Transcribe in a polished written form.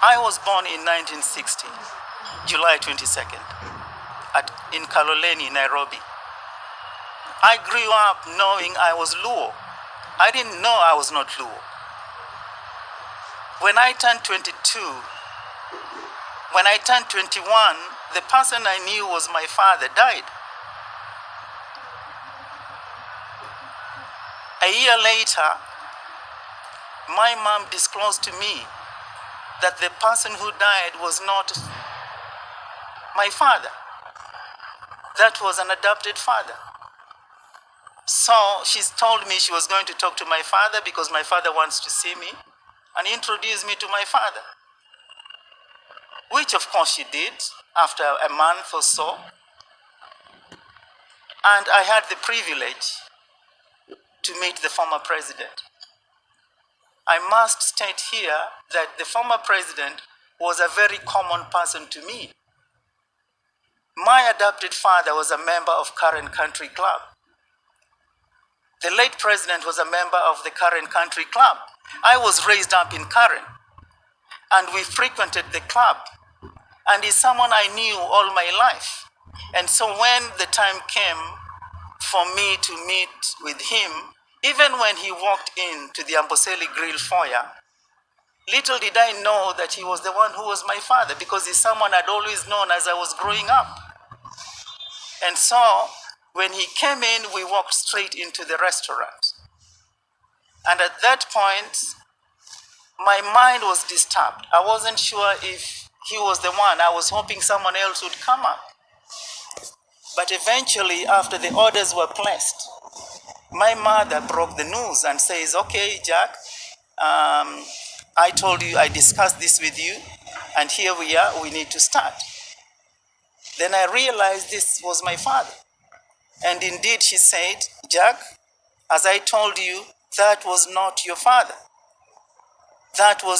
I was born in 1960, July 22nd, in Kaloleni, Nairobi. I grew up knowing I was Luo. I didn't know I was not Luo. When I turned 21, the person I knew was my father died. A year later, my mom disclosed to me that the person who died was not my father. That was an adopted father. So she told me she was going to talk to my father because my father wants to see me and introduce me to my father, which of course she did after a month or so. And I had the privilege to meet the former president. I must state here that the former president was a very common person to me. My adopted father was a member of Karen Country Club. The late president was a member of the Karen Country Club. I was raised up in Karen, and we frequented the club, and he's someone I knew all my life. And so when the time came for me to meet with him, even when he walked into the Amboseli Grill foyer, little did I know that he was the one who was my father, because he's someone I'd always known as I was growing up. And so when he came in, we walked straight into the restaurant. And at that point, my mind was disturbed. I wasn't sure if he was the one. I was hoping someone else would come up. But eventually, after the orders were placed, my mother broke the news and says, "Okay, Jack, I told you, I discussed this with you, and here we are, we need to start." Then I realized this was my father. And indeed, she said, "Jack, as I told you, that was not your father. That was